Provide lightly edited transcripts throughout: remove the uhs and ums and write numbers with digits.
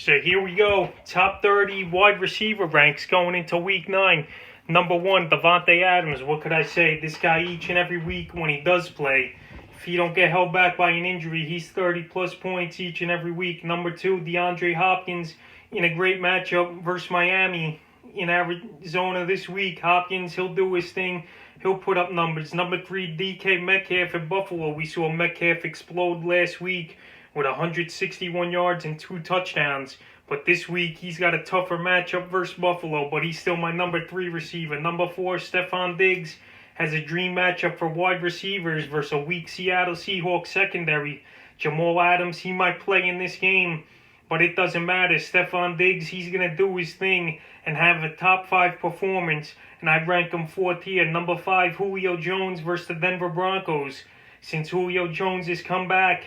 So here we go. Top 30 wide receiver ranks going into week 9. Number 1, Davante Adams. What could I say? This guy each and every week when he does play, if he don't get held back by an injury, he's 30 plus points each and every week. Number 2, DeAndre Hopkins in a great matchup versus Miami in Arizona this week. Hopkins, he'll do his thing. He'll put up numbers. Number 3, DK Metcalf in Buffalo. We saw Metcalf explode last week with 161 yards and 2 touchdowns. But this week, he's got a tougher matchup versus Buffalo, but he's still my number 3 receiver. Number 4, Stephon Diggs has a dream matchup for wide receivers versus a weak Seattle Seahawks secondary. Jamal Adams, he might play in this game, but it doesn't matter. Stephon Diggs, he's going to do his thing and have a top 5 performance, and I rank him 4th here. Number 5, Julio Jones versus the Denver Broncos. Since Julio Jones has come back,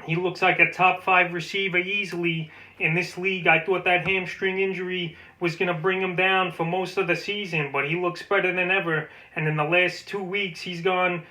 he looks like a top 5 receiver easily in this league. I thought that hamstring injury was going to bring him down for most of the season, but he looks better than ever. And in the last 2 weeks, he's gone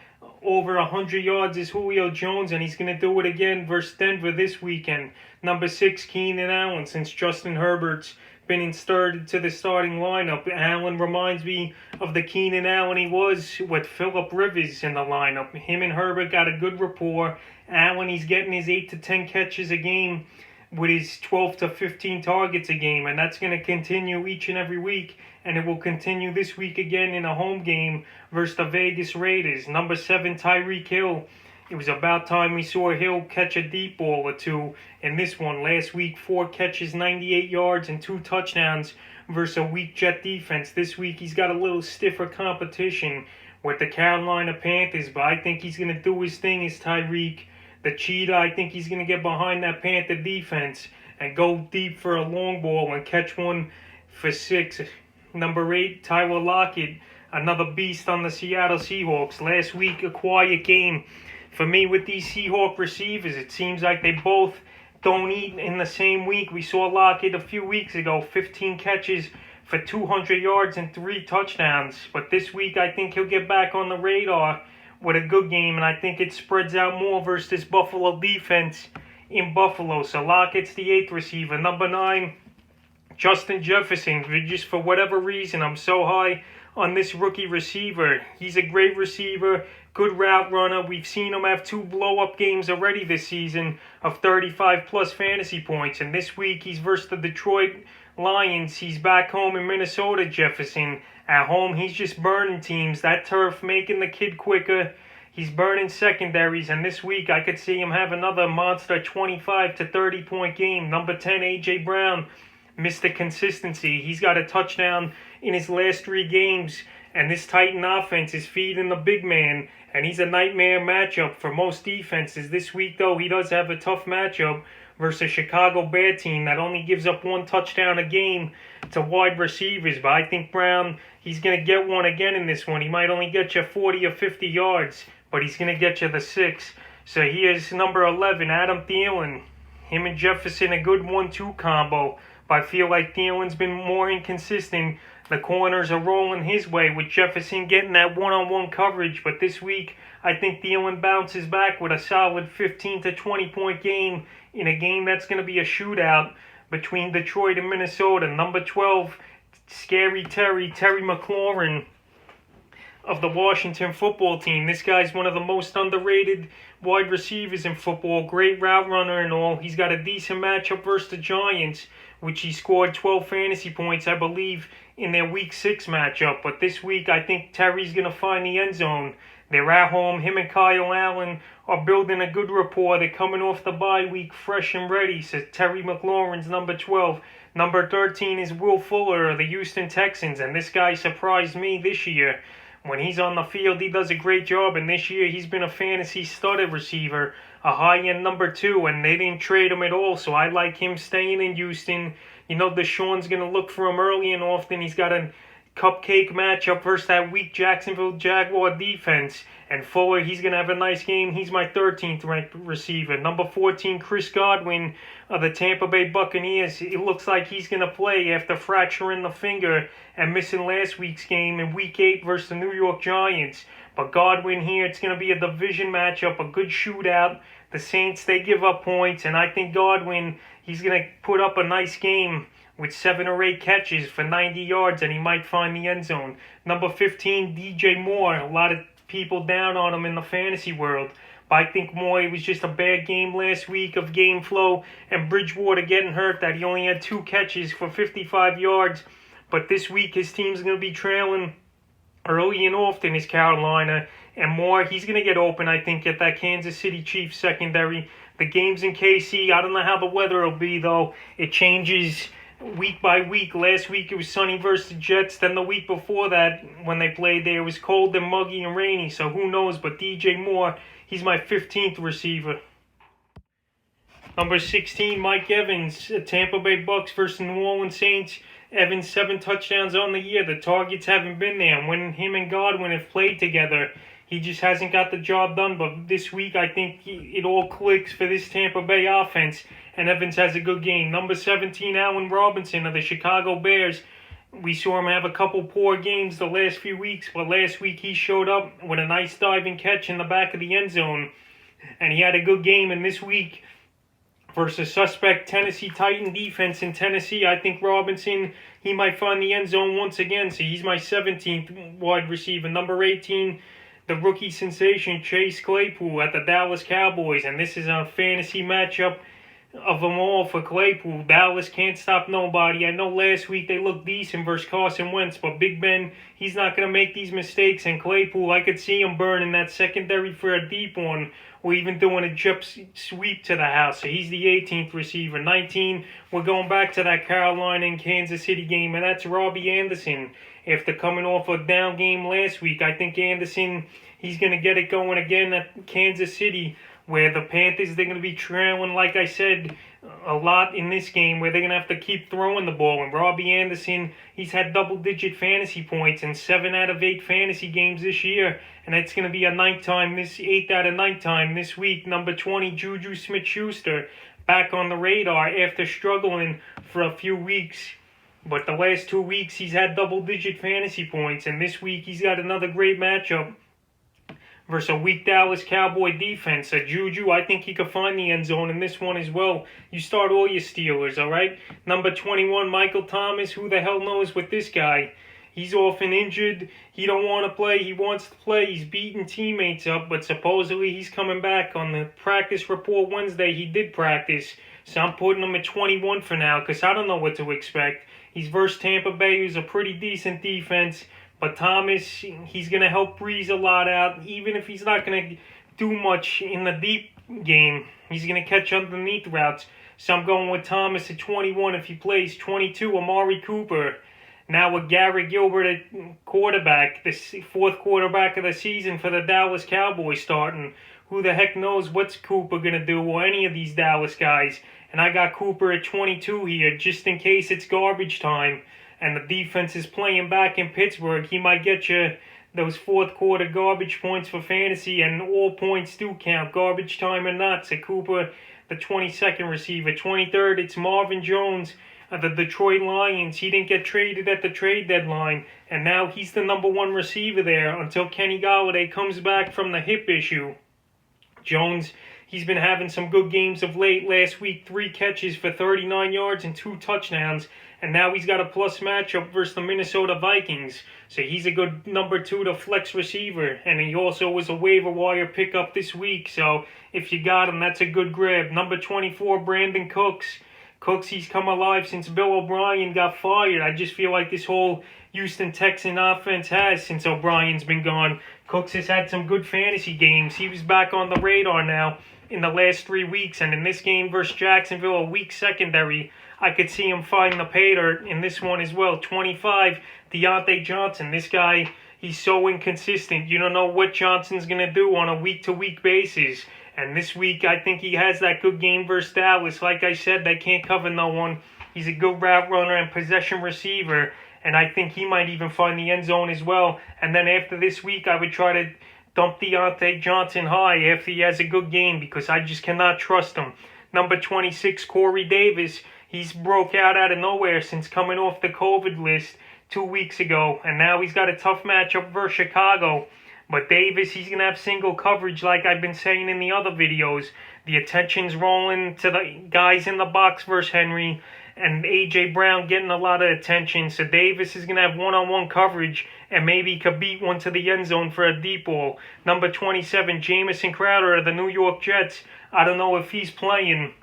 over 100 yards as Julio Jones, and he's going to do it again versus Denver this weekend. Number 6, Keenan Allen. Since Justin Herbert's been inserted to the starting lineup, Allen reminds me of the Keenan Allen he was with Phillip Rivers in the lineup. Him and Herbert got a good rapport. Allen, he's getting his 8 to 10 catches a game with his 12 to 15 targets a game, and that's going to continue each and every week, and it will continue this week again in a home game versus the Vegas Raiders. Number 7, Tyreek Hill. It was about time we saw Hill catch a deep ball or two in this one. Last week, 4 catches, 98 yards, and 2 touchdowns versus a weak Jet defense. This week, he's got a little stiffer competition with the Carolina Panthers, but I think he's going to do his thing as Tyreek. The cheetah, I think he's going to get behind that Panther defense and go deep for a long ball and catch one for 6. Number 8, Tyler Lockett, another beast on the Seattle Seahawks. Last week, a quiet game for me with these Seahawk receivers. It seems like they both don't eat in the same week. We saw Lockett a few weeks ago, 15 catches for 200 yards and 3 touchdowns. But this week, I think he'll get back on the radar with a good game, and I think it spreads out more versus this Buffalo defense in Buffalo. So Lockett's the 8th receiver. Number 9, Justin Jefferson. Just for whatever reason, I'm so high on this rookie receiver. He's a great receiver, good route runner. We've seen him have 2 blow-up games already this season of 35-plus fantasy points, and this week he's versus the Detroit Lions. He's back home in Minnesota, Jefferson. At home, he's just burning teams. That turf making the kid quicker. He's burning secondaries, and this week I could see him have another monster 25 to 30 point game. Number 10, A.J. Brown. Mr. Consistency. He's got a touchdown in his last 3 games, and this Titan offense is feeding the big man, and he's a nightmare matchup for most defenses. This week, though, he does have a tough matchup versus a Chicago Bear team that only gives up 1 touchdown a game to wide receivers. But I think Brown, he's going to get one again in this one. He might only get you 40 or 50 yards, but he's going to get you the 6. So here's number 11, Adam Thielen. Him and Jefferson, a good 1-2 combo. But I feel like Thielen's been more inconsistent. The corners are rolling his way with Jefferson getting that one-on-one coverage. But this week, I think Thielen bounces back with a solid 15 to 20 point game in a game that's going to be a shootout between Detroit and Minnesota. Number 12, Scary Terry McLaurin of the Washington football team. This guy's one of the most underrated wide receivers in football. Great route runner and all. He's got a decent matchup versus the Giants, which he scored 12 fantasy points, I believe, in their Week 6 matchup. But this week, I think Terry's going to find the end zone. They're at home. Him and Kyle Allen are building a good rapport. They're coming off the bye week fresh and ready. So Terry McLaurin's number 12. Number 13 is Will Fuller of the Houston Texans. And this guy surprised me this year. When he's on the field, he does a great job. And this year, he's been a fantasy starter receiver, a high-end number 2. And they didn't trade him at all. So I like him staying in Houston. You know, Deshaun's going to look for him early and often. He's got a cupcake matchup versus that weak Jacksonville Jaguar defense. And Fuller, he's going to have a nice game. He's my 13th ranked receiver. Number 14, Chris Godwin of the Tampa Bay Buccaneers. It looks like he's going to play after fracturing the finger and missing last week's game in Week 8 versus the New York Giants. But Godwin here, it's going to be a division matchup, a good shootout. The Saints, they give up points, and I think Godwin, He's going to put up a nice game with 7 or 8 catches for 90 yards, and he might find the end zone. Number 15, DJ Moore. A lot of people down on him in the fantasy world. But I think Moore, it was just a bad game last week of game flow and Bridgewater getting hurt, that he only had 2 catches for 55 yards. But this week his team's going to be trailing early and often is Carolina. And Moore, he's going to get open, I think, at that Kansas City Chiefs secondary. The game's in KC. I don't know how the weather will be, though. It changes week by week. Last week it was sunny versus the Jets. Then the week before that, when they played there, it was cold and muggy and rainy. So who knows? But DJ Moore, he's my 15th receiver. Number 16, Mike Evans. Tampa Bay Bucks versus New Orleans Saints. Evans 7 touchdowns on the year. The targets haven't been there. And when him and Godwin have played together, he just hasn't got the job done. But this week, I think it all clicks for this Tampa Bay offense. And Evans has a good game. Number 17, Allen Robinson of the Chicago Bears. We saw him have a couple poor games the last few weeks. But last week, he showed up with a nice diving catch in the back of the end zone. And he had a good game. And this week, versus suspect Tennessee Titan defense in Tennessee, I think Robinson, he might find the end zone once again. So he's my 17th wide receiver. Number 18, the rookie sensation Chase Claypool at the Dallas Cowboys. And this is a fantasy matchup of them all for Claypool. Dallas can't stop nobody. I know last week they looked decent versus Carson Wentz, but Big Ben, he's not going to make these mistakes. And Claypool, I could see him burning that secondary for a deep one, or even doing a jet sweep to the house. So he's the 18th receiver. 19, we're going back to that Carolina and Kansas City game, and that's Robbie Anderson. After coming off a down game last week, I think Anderson, he's going to get it going again at Kansas City, where the Panthers, they're going to be trailing, like I said, a lot in this game, where they're going to have to keep throwing the ball. And Robbie Anderson, he's had double-digit fantasy points in 7 out of 8 fantasy games this year. And it's going to be a 8th out of 9 this week. Number 20, Juju Smith-Schuster, back on the radar after struggling for a few weeks. But the last 2 weeks, he's had double-digit fantasy points. And this week, he's got another great matchup versus a weak Dallas Cowboy defense. So Juju, I think he could find the end zone in this one as well. You start all your Steelers, all right? Number 21, Michael Thomas. Who the hell knows with this guy? He's often injured. He don't want to play. He wants to play. He's beating teammates up, but supposedly he's coming back. On the practice report Wednesday, he did practice. So I'm putting him at 21 for now because I don't know what to expect. He's versus Tampa Bay, who's a pretty decent defense. But Thomas, he's going to help Breeze a lot out. Even if he's not going to do much in the deep game, he's going to catch underneath routes. So I'm going with Thomas at 21 if he plays. 22, Amari Cooper. Now with Garrett Gilbert at quarterback, the 4th quarterback of the season for the Dallas Cowboys starting. Who the heck knows what's Cooper going to do, or any of these Dallas guys. And I got Cooper at 22 here, just in case it's garbage time and the defense is playing back in Pittsburgh. He might get you those 4th quarter garbage points for fantasy, and all points do count, garbage time or not. So Cooper, the 22nd receiver. 23rd, it's Marvin Jones of the Detroit Lions. He didn't get traded at the trade deadline, and now he's the number 1 receiver there until Kenny Golladay comes back from the hip issue. Jones, he's been having some good games of late. Last week, 3 catches for 39 yards and 2 touchdowns. And now he's got a plus matchup versus the Minnesota Vikings. So he's a good number 2 to flex receiver. And he also was a waiver wire pickup this week. So if you got him, that's a good grab. Number 24, Brandon Cooks. Cooks, he's come alive since Bill O'Brien got fired. I just feel like this whole Houston Texan offense has since O'Brien's been gone. Cooks has had some good fantasy games. He was back on the radar now in the last 3 weeks. And in this game versus Jacksonville, a weak secondary, I could see him find the pay dirt in this one as well. 25, DeAndre Johnson. This guy, he's so inconsistent. You don't know what Johnson's going to do on a week-to-week basis. And this week, I think he has that good game versus Dallas. Like I said, they can't cover no one. He's a good route runner and possession receiver. And I think he might even find the end zone as well. And then after this week, I would try to dump DeAndre Johnson high after he has a good game, because I just cannot trust him. Number 26, Corey Davis. He's broke out of nowhere since coming off the COVID list 2 weeks ago. And now he's got a tough matchup versus Chicago. But Davis, he's going to have single coverage like I've been saying in the other videos. The attention's rolling to the guys in the box versus Henry, and A.J. Brown getting a lot of attention. So Davis is going to have one-on-one coverage, and maybe he could beat one to the end zone for a deep ball. Number 27, Jamison Crowder of the New York Jets. I don't know if he's playing,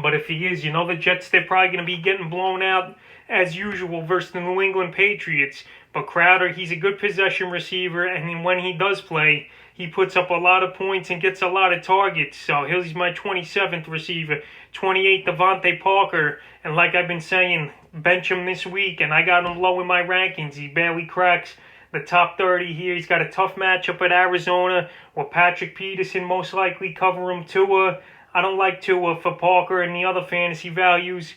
but if he is, the Jets, they're probably going to be getting blown out as usual versus the New England Patriots. But Crowder, he's a good possession receiver, and when he does play, he puts up a lot of points and gets a lot of targets. So he's my 27th receiver. 28, Devontae Parker. And like I've been saying, bench him this week, and I got him low in my rankings. He barely cracks the top 30 here. He's got a tough matchup at Arizona, where Patrick Peterson most likely cover him. Tua, I don't like Tua for Parker and the other fantasy values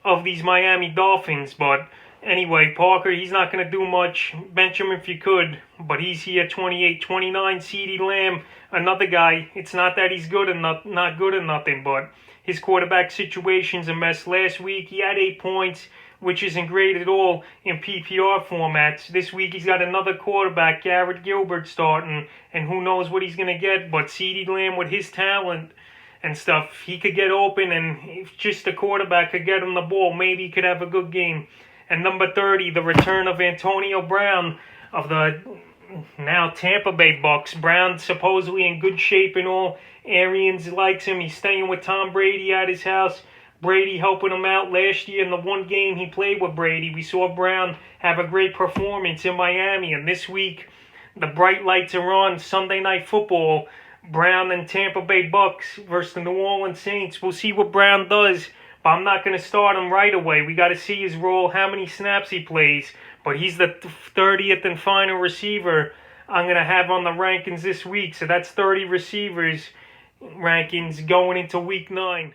of these Miami Dolphins, but anyway, Parker, he's not going to do much. Bench him if you could, but he's here 28. 29, CeeDee Lamb, another guy. It's not that he's good and not good or nothing, but his quarterback situation's a mess. Last week, he had 8 points, which isn't great at all in PPR formats. This week, he's got another quarterback, Garrett Gilbert, starting, and who knows what he's going to get, but CeeDee Lamb, with his talent and stuff, he could get open, and if just the quarterback could get him the ball, maybe he could have a good game. And number 30, the return of Antonio Brown of the now Tampa Bay Bucks. Brown supposedly in good shape and all. Arians likes him. He's staying with Tom Brady at his house. Brady helping him out last year in the one game he played with Brady. We saw Brown have a great performance in Miami. And this week, the bright lights are on. Sunday Night Football. Brown and Tampa Bay Bucks versus the New Orleans Saints. We'll see what Brown does, but I'm not going to start him right away. We got to see his role, how many snaps he plays. But he's the 30th and final receiver I'm going to have on the rankings this week. So that's 30 receivers rankings going into week 9.